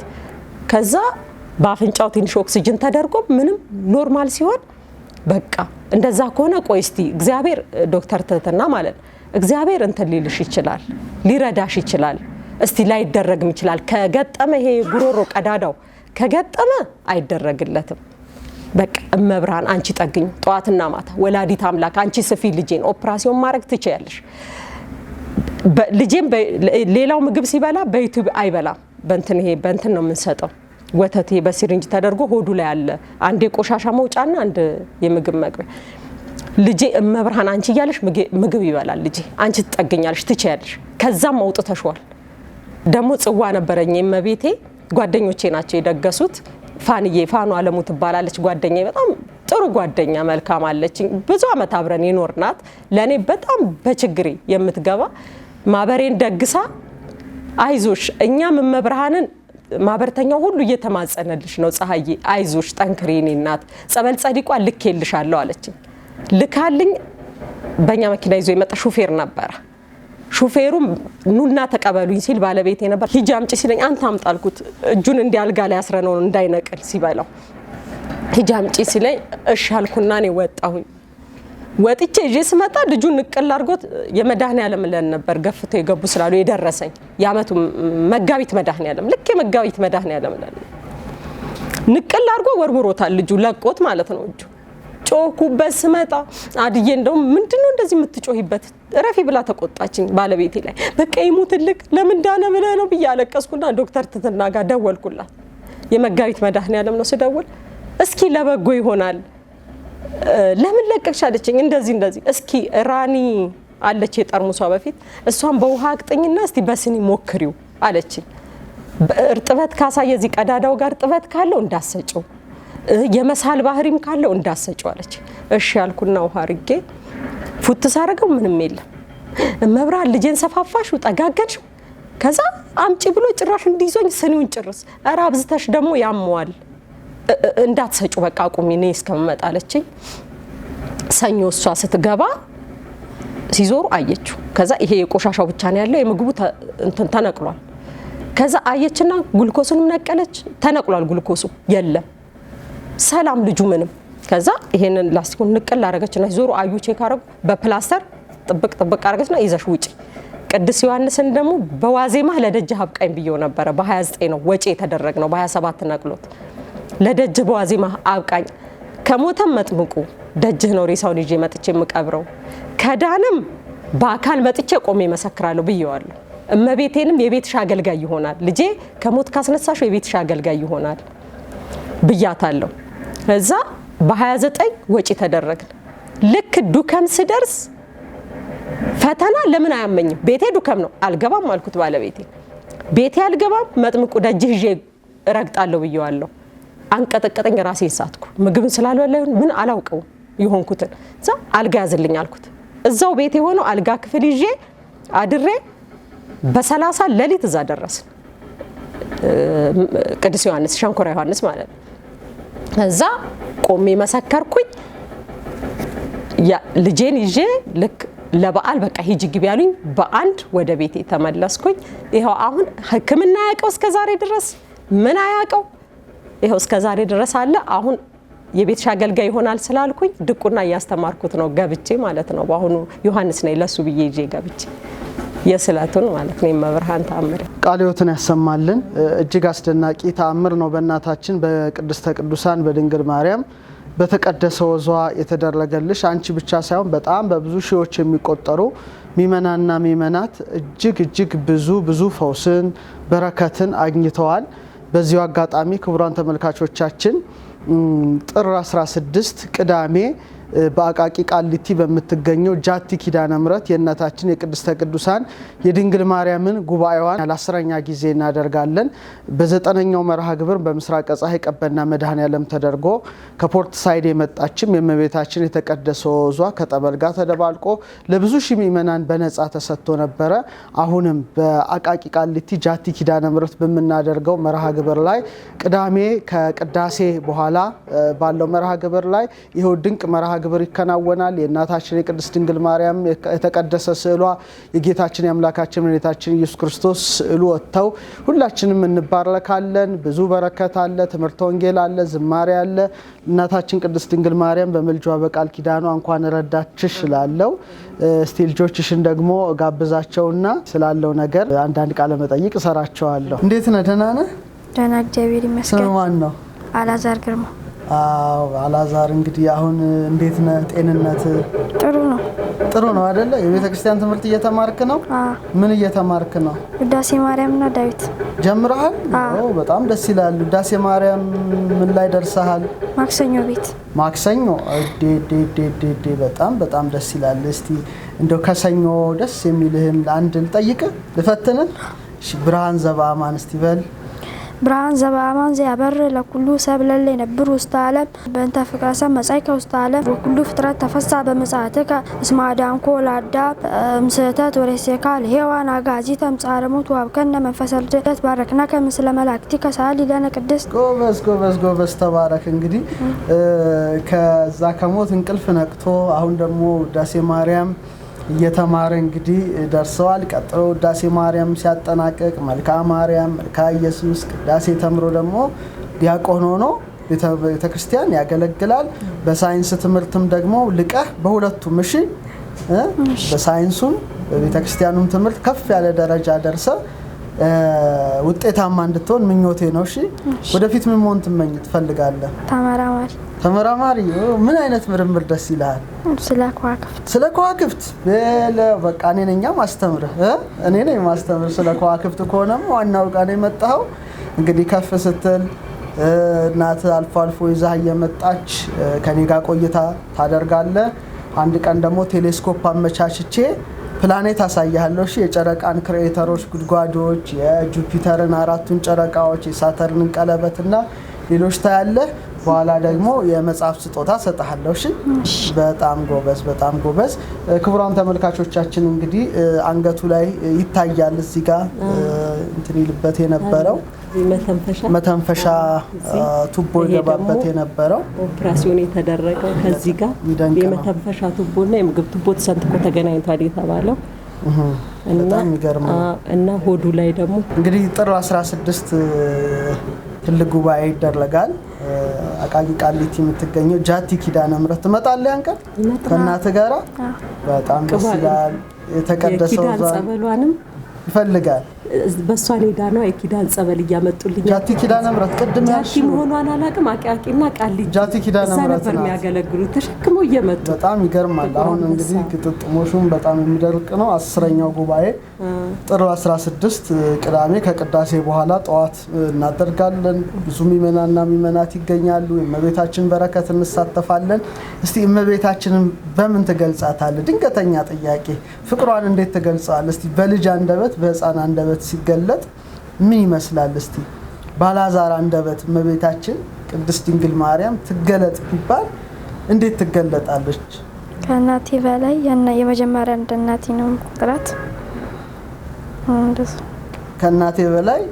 ከዛ ባፍንጫው ትንሽ ኦክሲጅን ተደርጎ ምንም ኖርማል ሲሆን በቃ እንደዛ ከሆነ ቆይስቲ እግዚአብሔር ዶክተር ተተና ማለት እግዚአብሔር እንትን ሊልሽ ይችላል ሊረዳሽ ይችላል እስቲ ላይ ይደረግም ይችላል ከገጠመ ይሄ ጉሮሮ ቀዳዳው ከገጠመ አይደረግለትም በቃ እመብርሃን አንቺ ጠግኝ ጧትና ማታ ወላዲት አምላክ አንቺ ስፊ ልጄን ኦፕራሲዮን ማድረግ ትችያለሽ ልጄም ሌላው ምግብ ሲበላ በዩቲዩብ አይበላም በእንትን ይሄ በእንትን ነው የምንሰጠው ወተት በሲሪንጅ ተደርጎ ሆዱ ላይ አለ አንዴ ቆሻሻ መውጫና አንድ የምግብ መግቢያ ልጄ እመብርሃን አንቺ ያለሽ ምግብ ይበላል ልጄ አንቺ ትጠግኛለሽ ትችያለሽ ከዛም አውጥተሽዋል ደሞ ጽዋ ነበረኝ እመቤቴ ጓደኞቼ ናቸው የደገሱት ፋንዬ ፋኑ አለሙ ትባላለች ጓደኛዬ በጣም ጥሩ ጓደኛ መልካም አለች ብዙ አመት አብረን ይኖርናት ለኔ በጣም በችግሬ የምትገባ ማበሬን ደግሳ አይዞሽ እኛም እመብርሃንን ማበርተኛው ሁሉ እየተማጸነልሽ ነው ፀሐዬ አይዞሽ ጠንክሪ እኔ እናት ጸበል ጸዲቋ ልኬልሻለሁ አለችኝ ልካልኝ በእኛ መኪና ይዞ የመጣ ሹፌር ነበረ። ሹፌሩም ኑና ተቀበሉኝ ሲል ባለቤቴ ነበር ሂጂ አምጪ ሲለኝ አንተ አምጣ አልኩት። እጁን እንዲያልጋ ላይ አስረነው እንዳይነቅል ሲበላው ሂጂ አምጪ ሲለኝ እሺ አልኩና እኔ ወጣሁኝ። ወጥቼ እጄ ስመጣ ልጁን ንቅል አድርጎት የመድኃኔዓለም ለን ነበር ገፍቶ የገቡ ስላሉ የደረሰኝ የአመቱ መጋቢት መድኃኔዓለም ልክ የመጋቢት መድኃኔዓለም ለን ንቅል አድርጎ ወርውሮታል ልጁ ለቆት ማለት ነው። እጁ ጮኩበት ስመጣ አድዬ እንደውም ምንድነው እንደዚህ የምትጮሂበት ረፊ ብላ ተቆጣችኝ ባለቤቴ ላይ። በቃ ይሙትልክ ለምን ዳነ ብለህ ነው ብዬ አለቀስኩና ዶክተር ትትና ጋር ደወልኩላት። የመጋቢት መድኃኔዓለም ነው ስደውል እስኪ ለበጎ ይሆናል ለምን ለቀቅሽ አለችኝ። እንደዚህ እስኪ ራኒ አለች የጠርሙሷ በፊት እሷን በውሃ አቅጥኝና እስቲ በስኒ ሞክሪው አለችኝ። እርጥበት ካሳየ እዚህ ቀዳዳው ጋር እርጥበት ካለው እንዳሰጨው የመሳል ባህሪም ካለው እንዳሰጨው አለች። እሺ ያልኩና ውሃ አርጌ ፉት ሳረገው ምንም የለም። መብራት ልጄን ሰፋፋሽ ጠጋገንሽ ከዛ አምጪ ብሎ ጭራሽ እንዲዞኝ ስኒውን ጭርስ ኧረ አብዝተሽ ደግሞ ያመዋል እንዳትሰጩ በቃ አቁሚ ነይ እስከመጣ አለችኝ። ሰኞ እሷ ስትገባ ሲዞሩ አየችው። ከዛ ይሄ የቆሻሻው ብቻ ነው ያለው የምግቡ እንትን ተነቅሏል። ከዛ አየችና ግሉኮሱንም ነቀለች። ተነቅሏል ግሉኮሱ የለም ሰላም ልጁ ምንም። ከዛ ይሄንን ላስቲኩን ንቅል አረገችና ሲዞሩ አዩ ቼክ አረጉ በፕላስተር ጥብቅ አረገችና ይዘሽ ውጪ። ቅዱስ ዮሐንስን ደግሞ በዋዜማ ለደጅ አብቃኝ ብየው ነበር። በ29 ነው ወጪ የተደረገው በ27 ነቅሎት ለደጅ በዋዜማ አብቃኝ። ከሞተም መጥምቁ ደጅህ ነው ሬሳውን ይዤ መጥቼ የምቀብረው ከዳንም በአካል መጥቼ ቆሜ መሰክራለሁ ብየዋለሁ። እመቤቴንም የቤትሽ አገልጋይ ይሆናል ልጄ ከሞት ካስነሳሽ የቤትሽ አገልጋይ ይሆናል ብያታለሁ። እዛ በ29 ወጪ ተደረግን። ልክ ዱከም ስደርስ ፈተና ለምን አያመኝም ቤቴ ዱከም ነው አልገባም አልኩት ባለቤቴ። ቤቴ አልገባም መጥምቁ ደጅህ ይዤ እረግጣለሁ ብየዋለሁ። አንቀጠቀጠኝ ራሴን ሳትኩ። ምግብን ስላልበላሁ ምን አላውቀው ይሆንኩትን እዛ አልጋ ያዝልኝ አልኩት። እዛው ቤቴ ሆኖ አልጋ ክፍል ይዤ አድሬ በ30 ሌሊት እዛ ደረስን። ቅዱስ ዮሐንስ ሸንኮራ ዮሐንስ ማለት ነው። እዛ ቆሜ መሰከርኩኝ። ልጄን ይዤ ልክ ለበዓል በቃ ሂጂ ግቢ ያሉኝ በአንድ ወደ ቤቴ ተመለስኩኝ። ይሄው አሁን ሕክምና ያቀው እስከዛሬ ድረስ ምን አያቀው ይሄው እስከዛሬ ድረስ አለ። አሁን የቤትሽ አገልጋይ ይሆናል ስላልኩኝ ድቁና እያስተማርኩት ነው ገብቼ ማለት ነው። በአሁኑ ዮሐንስ ነኝ ለሱ ብዬ ይዤ ገብቼ የስላቱን ማለት ነው። መብርሃን ተአምር ቃለ ሕይወትን ያሰማልን። እጅግ አስደናቂ ተአምር ነው በእናታችን በቅድስተ ቅዱሳን በድንግል ማርያም በተቀደሰ ወዟ የተደረገልሽ። አንቺ ብቻ ሳይሆን በጣም በብዙ ሺዎች የሚቆጠሩ ሚመናና ሚመናት እጅግ ብዙ ፈውስን በረከትን አግኝተዋል። በዚሁ አጋጣሚ ክቡራን ተመልካቾቻችን ጥር 16 ቅዳሜ በአቃቂ ቃሊቲ በምትገኘው ጃቲ ኪዳነ ምሕረት የእናታችን የቅድስተ ቅዱሳን የድንግል ማርያምን ጉባኤዋን ለ10ኛ ጊዜ እናደርጋለን። በ9ኛው መርሃ ግብር በምስራቅ ፀሐይ ቀበና መድኃኔዓለም ተደርጎ ከፖርት ሳይድ የመጣችም የእመቤታችን የተቀደሰ ወዟ ከጠበል ጋር ተደባልቆ ለብዙ ሺህ ምእመናን በነፃ ተሰጥቶ ነበረ። አሁንም በአቃቂ ቃሊቲ ጃቲ ኪዳነ ምሕረት በምናደርገው መርሃ ግብር ላይ ቅዳሜ ከቅዳሴ በኋላ ባለው መርሃ ግብር ላይ ይሄው ድንቅ መርሃ ግብር ይከናወናል። የእናታችን የቅድስት ድንግል ማርያም የተቀደሰ ስዕሏ የጌታችን የአምላካችን መድኃኒታችን ኢየሱስ ክርስቶስ ስዕሉ ወጥተው ሁላችንም እንባረካለን። ብዙ በረከት አለ፣ ትምህርተ ወንጌል አለ፣ ዝማሬ አለ። እናታችን ቅድስት ድንግል ማርያም በመልጇ በቃል ኪዳኗ እንኳን ረዳችሽ ስላለው እስቲ ልጆችሽን ደግሞ ጋብዛቸውና ስላለው ነገር አንዳንድ ቃለ መጠይቅ እሰራቸዋለሁ። እንዴት ነህ? ደህና ነህ? ደህና እግዚአብሔር ይመስገን። ስም ማን ነው? አላዛር ግርማ። አላዛር እንግዲህ አሁን እንዴት ነህ? ጤንነት ጥሩ ነው አይደለ? የቤተ ክርስቲያን ትምህርት እየተማርክ ነው? ምን እየተማርክ ነው? ውዳሴ ማርያምና ዳዊት ጀምረሃል? በጣም ደስ ይላል። ውዳሴ ማርያም ምን ላይ ደርሰሃል? ማክሰኞ በጣም ደስ ይላል። እስቲ እንደው ከሰኞ ደስ የሚልህን አንድ ልጠይቅ ልፈትንን። ብርሃን ዘበአማን እስቲ በል። ብርሃን ዘበአማን ዘያበር ለኩሉ ሰብ ለለ የነብር ውስተ ዓለም በእንተ ፍቅረ ሰብ መጻእከ ውስተ ዓለም ወኩሉ ፍጥረት ተፈሳ በመጻእትከ እስመ አዳንኮ ለአዳም እምስህተት ወሬሴካ ለሔዋን አጋዚተ እምጻረሙት ወሀብከነ መንፈሰ ልደት ባረክናከ ምስለ መላእክቲከ ሰአሊ ለነ ቅድስት። ጎበዝ ተባረክ። እንግዲህ ከዛ ከሞት እንቅልፍ ነቅቶ አሁን ደግሞ ውዳሴ ማርያም እየተማረ እንግዲህ ደርሰዋል። ቀጥሎ ውዳሴ ማርያም ሲያጠናቅቅ መልክዓ ማርያም፣ መልክዓ ኢየሱስ ቅዳሴ ተምሮ ደግሞ ዲያቆን ሆኖ ቤተክርስቲያን ያገለግላል። በሳይንስ ትምህርትም ደግሞ ልቀህ በሁለቱም እሺ፣ በሳይንሱም በቤተክርስቲያኑም ትምህርት ከፍ ያለ ደረጃ ደርሰ ውጤታማ እንድትሆን ምኞቴ ነው። እሺ፣ ወደፊት ምን መሆን ትፈልጋለህ? ተመራማሪ። ምን አይነት ምርምር ደስ ይላል? ስለ ከዋክብት በቃ እኔ ነኝ ማስተምርህ ስለ ከዋክብት ከሆነም ዋናው ቃል የመጣው እንግዲህ ከፍ ስትል እናት አልፎ አልፎ ይዛ እየመጣች ከኔ ጋር ቆይታ ታደርጋለህ። አንድ ቀን ደግሞ ቴሌስኮፕ አመቻችቼ ፕላኔት አሳያለሁ። እሺ፣ የጨረቃን ክሬተሮች ጉድጓዶች፣ የጁፒተርን አራቱን ጨረቃዎች፣ የሳተርንን ቀለበትና ሌሎች ታያለህ። በኋላ ደግሞ የመጽሐፍ ስጦታ ሰጣለሁ። እሺ፣ በጣም ጎበዝ። ክቡራን ተመልካቾቻችን እንግዲህ አንገቱ ላይ ይታያል እዚህ ጋር እንትን ይልበት የነበረው መተንፈሻ ቱቦ ይገባበት የነበረው ኦፕራሲዮን የተደረገው ከዚህ ጋር የመተንፈሻ ቱቦና የምግብ ቱቦ ተሰንጥቆ ተገናኝቷል የተባለው እና ሆዱ ላይ ደግሞ እንግዲህ ጥር 16 ትልቅ ጉባኤ ይደረጋል። አቃቂ ቃሊቲ የምትገኘው ጃቲ ኪዳነ ምሕረት ትመጣለህ። አንቀር ከእናትህ ጋራ በጣም ደስ ይላል። የተቀደሰው ጸበሏንም ይፈልጋል። በሷ ሌዳ ነው የኪዳን ጸበል እያመጡልኝ ጃቲ ኪዳነ ምሕረት ቅድም ጃቲ መሆኗን አላውቅም። አቃቂና ቃሊቲ ጃቲ ኪዳነ ምሕረት ነው የሚያገለግሉት ተሸክመው እየመጡ በጣም ይገርማል። አሁን እንግዲህ ግጥሞሹም በጣም የሚደርቅ ነው። 10ኛው ጉባኤ ጥር 16 ቅዳሜ ከቅዳሴ በኋላ ጠዋት እናደርጋለን። ብዙ ምእመናንና ምእመናት ይገኛሉ። እመቤታችን በረከት እንሳተፋለን። እስቲ እመቤታችንን በምን ትገልጻታለህ? ድንገተኛ ጥያቄ። ፍቅሯን እንዴት ትገልጻለህ? እስቲ በልጅ አንደበት በህፃን አንደበት ሲገለጥ ምን ይመስላል? እስቲ ባላዛር አንደበት እመቤታችን ቅድስት ድንግል ማርያም ትገለጥ ቢባል እንዴት ትገለጣለች? ከእናቴ በላይ የመጀመሪያ እናቴ ነው ቁጥራት ከእናቴ በላይ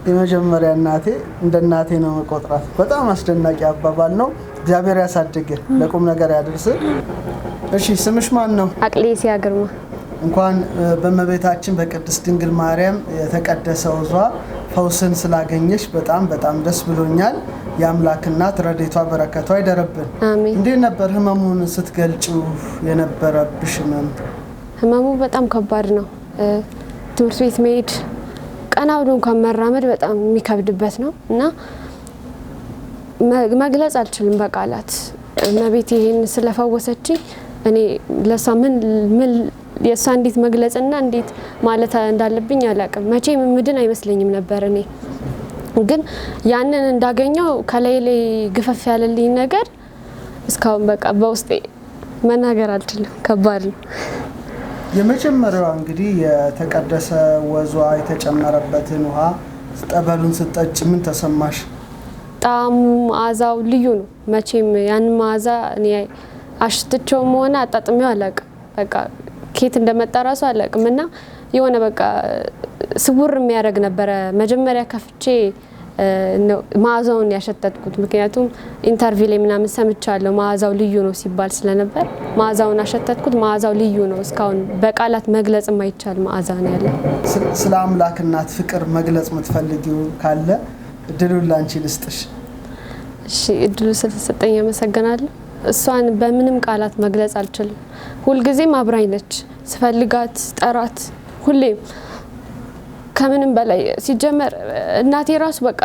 የመጀመሪያ እናቴ እንደ እናቴ ነው መቆጥራት። በጣም አስደናቂ አባባል ነው። እግዚአብሔር ያሳድግህ፣ ለቁም ነገር ያድርስህ። እሺ፣ ስምሽ ማን ነው? አቅሌሲያ ግርማ። እንኳን በእመቤታችን በቅድስት ድንግል ማርያም የተቀደሰው ዟ ፈውስን ስላገኘሽ በጣም ደስ ብሎኛል። የአምላክ እናት ረድኤቷ በረከቷ ይደረብን። አሜን። እንዴት ነበር ህመሙን ስትገልጪው የነበረብሽ ህመም? ህመሙ በጣም ከባድ ነው። ትምህርት ቤት መሄድ ቀና ብሎ እንኳን መራመድ በጣም የሚከብድበት ነው እና መግለጽ አልችልም በቃላት። እመቤቴ ይሄን ስለፈወሰች እኔ ለሷ ምን የሷ እንዴት መግለጽና እንዴት ማለት እንዳለብኝ አላውቅም። መቼም ምድን አይመስለኝም ነበር። እኔ ግን ያንን እንዳገኘው ከላይ ግፈፍ ያለልኝ ነገር እስካሁን በቃ በውስጤ መናገር አልችልም። ከባድ ነው። የመጀመሪያው እንግዲህ የተቀደሰ ወዟ የተጨመረበትን ውሃ ጠበሉን ስጠጭ ምን ተሰማሽ? ጣዕሙ መዓዛው ልዩ ነው። መቼም ያን መዓዛ እኔ አሽትቼውም ሆነ አጣጥሜው አላውቅም። በቃ ኬት እንደመጣ ራሱ አላውቅም እና የሆነ በቃ ስውር የሚያደርግ ነበረ። መጀመሪያ ከፍቼ መዓዛውን ያሸተትኩት ምክንያቱም ኢንተርቪው ላይ ምናምን ሰምቻለሁ መዓዛው ልዩ ነው ሲባል ስለነበር መዓዛውን አሸተትኩት። መዓዛው ልዩ ነው። እስካሁን በቃላት መግለጽ የማይቻል መዓዛ ነው ያለው። ስለ አምላክ እናት ፍቅር መግለጽ የምትፈልጊው ካለ እድሉን ላንቺ ልስጥሽ። እሺ፣ እድሉ ስለተሰጠኝ አመሰግናለሁ። እሷን በምንም ቃላት መግለጽ አልችልም። ሁልጊዜም አብራኝ ነች። ስፈልጋት ጠራት ሁሌም ከምንም በላይ ሲጀመር እናቴ ራሱ በቃ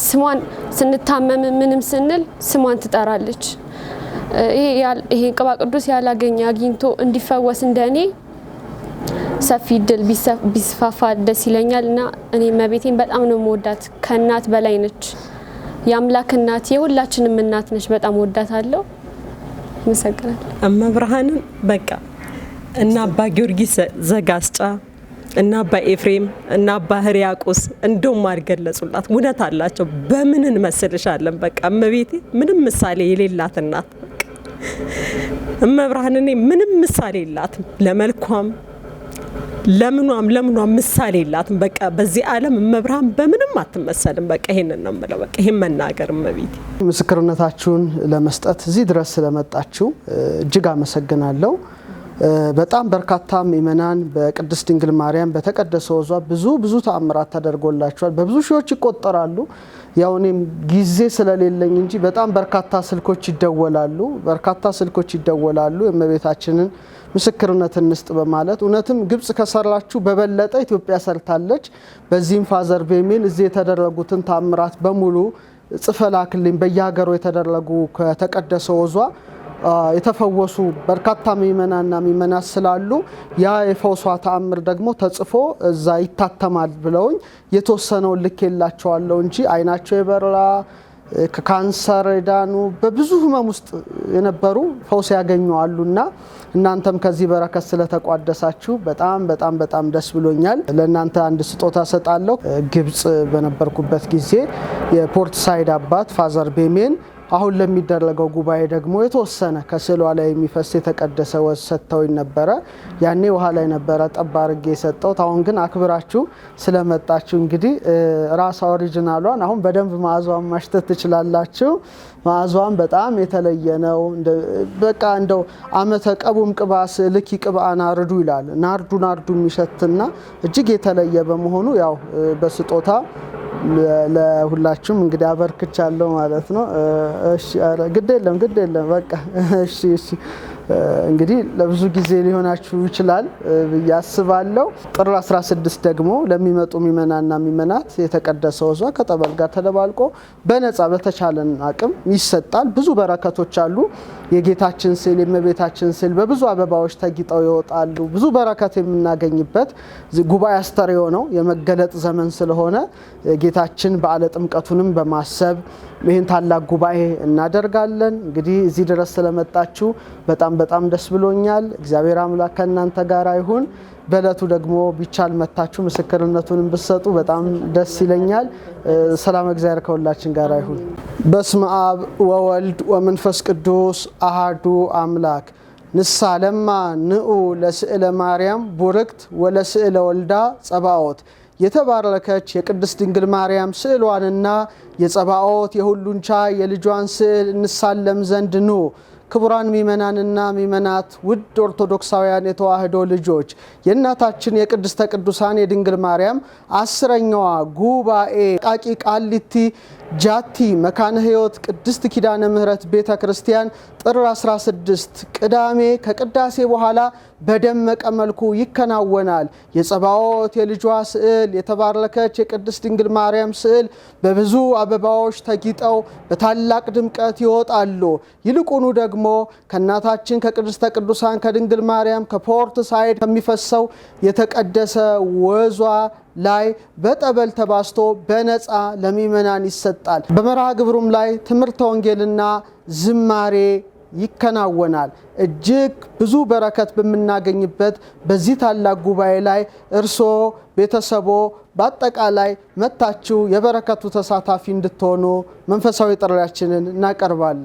ስሟን ስንታመም ምንም ስንል ስሟን ትጠራለች። ይሄ ቅባ ቅዱስ ያላገኘ አግኝቶ እንዲፈወስ እንደኔ ሰፊ እድል ቢስፋፋ ደስ ይለኛል እና እኔ እመቤቴን በጣም ነው የምወዳት። ከእናት በላይ ነች። የአምላክ እናት የሁላችንም እናት ነች። በጣም ወዳታለሁ። አመሰግናለሁ። እመብርሃንን በቃ እና አባ ጊዮርጊስ ዘጋስጫ እና አባ ኤፍሬም እና አባ ሕርያቆስ እንደውም አልገለጹላት። እውነት አላቸው። በምን እንመስልሻለን? በቃ እመቤቴ ምንም ምሳሌ የሌላት እናት። እመብርሃን እኔ ምንም ምሳሌ የላትም። ለመልኳም ለምኗም ምሳሌ የላትም። በቃ በዚህ ዓለም እመብርሃን በምንም አትመሰልም። በቃ ይሄንን ነው የምለው። በቃ ይሄን መናገር እመቤቴ። ምስክርነታችሁን ለመስጠት እዚህ ድረስ ስለመጣችሁ እጅግ አመሰግናለሁ። በጣም በርካታ ምእመናን በቅድስት ድንግል ማርያም በተቀደሰው ወዟ ብዙ ተአምራት ተደርጎላቸዋል። በብዙ ሺዎች ይቆጠራሉ። ያው እኔም ጊዜ ስለሌለኝ እንጂ በጣም በርካታ ስልኮች ይደወላሉ የእመቤታችንን ምስክርነት እንስጥ በማለት እውነትም ግብጽ ከሰራችሁ በበለጠ ኢትዮጵያ ሰርታለች። በዚህም ፋዘር ቤሜን እዚህ የተደረጉትን ተአምራት በሙሉ ጽፈላክልኝ በየሀገሩ የተደረጉ ከተቀደሰው ወዟ የተፈወሱ በርካታ ምእመናት ስላሉ ያ የፈውሷ ተአምር ደግሞ ተጽፎ እዛ ይታተማል ብለውኝ የተወሰነውን ልኬላቸዋለሁ እንጂ አይናቸው የበራ ከካንሰር የዳኑ በብዙ ህመም ውስጥ የነበሩ ፈውስ ያገኙ አሉና እናንተም ከዚህ በረከት ስለተቋደሳችሁ በጣም ደስ ብሎኛል። ለእናንተ አንድ ስጦታ ሰጣለሁ። ግብጽ በነበርኩበት ጊዜ የፖርት ሳይድ አባት ፋዘር ቤሜን አሁን ለሚደረገው ጉባኤ ደግሞ የተወሰነ ከስዕሏ ላይ የሚፈስ የተቀደሰ ወዝ ሰጥተውኝ ነበረ። ያኔ ውሃ ላይ ነበረ ጠብ አድርጌ የሰጠሁት። አሁን ግን አክብራችሁ ስለመጣችሁ እንግዲህ ራሷ ኦሪጂናሏን አሁን በደንብ መዓዛዋን ማሽተት ትችላላችሁ። መዓዛዋን በጣም የተለየ ነው። በቃ እንደው አመተ ቀቡም ቅባስ ልኪ ቅብአና ርዱ ይላል። ናርዱ የሚሸትና እጅግ የተለየ በመሆኑ ያው በስጦታ ለሁላችሁም እንግዲህ አበርክቻለሁ ማለት ነው። እሺ ግድ የለም በቃ እሺ እንግዲህ ለብዙ ጊዜ ሊሆናችሁ ይችላል ብዬ አስባለሁ። ጥር 16 ደግሞ ለሚመጡ ምእመናንና ምእመናት የተቀደሰው ወዟ ከጠበል ጋር ተደባልቆ በነፃ በተቻለን አቅም ይሰጣል። ብዙ በረከቶች አሉ። የጌታችን ስዕል የእመቤታችን ስዕል በብዙ አበባዎች ተጊጠው ይወጣሉ። ብዙ በረከት የምናገኝበት ጉባኤ አስተርእዮ ነው። የመገለጥ ዘመን ስለሆነ ጌታችን በዓለ ጥምቀቱንም በማሰብ ይህን ታላቅ ጉባኤ እናደርጋለን። እንግዲህ እዚህ ድረስ ስለመጣችሁ በጣም ደስ ብሎኛል። እግዚአብሔር አምላክ ከእናንተ ጋር ይሁን። በእለቱ ደግሞ ቢቻል መታችሁ ምስክርነቱንም ብትሰጡ በጣም ደስ ይለኛል። ሰላም እግዚአብሔር ከሁላችን ጋር ይሁን። በስመ አብ ወወልድ ወመንፈስ ቅዱስ አሃዱ አምላክ። ንሳለማ ንዑ ለስዕለ ማርያም ቡርክት ወለስዕለ ወልዳ ጸባኦት። የተባረከች የቅድስት ድንግል ማርያም ስዕሏንና የጸባኦት የሁሉን ቻይ የልጇን ስዕል እንሳለም ዘንድ ኑ። ክቡራን ምእመናንና ምእመናት፣ ውድ ኦርቶዶክሳውያን የተዋህዶ ልጆች፣ የእናታችን የቅድስተ ቅዱሳን የድንግል ማርያም 10ኛዋ ጉባኤ ቃቂ ቃሊቲ ጃቲ መካነ ሕይወት ቅድስት ኪዳነ ምሕረት ቤተ ክርስቲያን ጥር 16 ቅዳሜ ከቅዳሴ በኋላ በደመቀ መልኩ ይከናወናል። የጸባኦት የልጇ ስዕል የተባረከች የቅድስት ድንግል ማርያም ስዕል በብዙ አበባዎች ተጊጠው በታላቅ ድምቀት ይወጣሉ። ይልቁኑ ደግሞ ከእናታችን ከቅድስተ ቅዱሳን ከድንግል ማርያም ከፖርት ሳይድ ከሚፈሰው የተቀደሰ ወዟ ላይ በጠበል ተባስቶ በነፃ ለምእመናን ይሰጣል። በመርሃ ግብሩም ላይ ትምህርተ ወንጌልና ዝማሬ ይከናወናል። እጅግ ብዙ በረከት በምናገኝበት በዚህ ታላቅ ጉባኤ ላይ እርስዎ ቤተሰቦ በአጠቃላይ መታችሁ የበረከቱ ተሳታፊ እንድትሆኑ መንፈሳዊ ጥሪያችንን እናቀርባለን።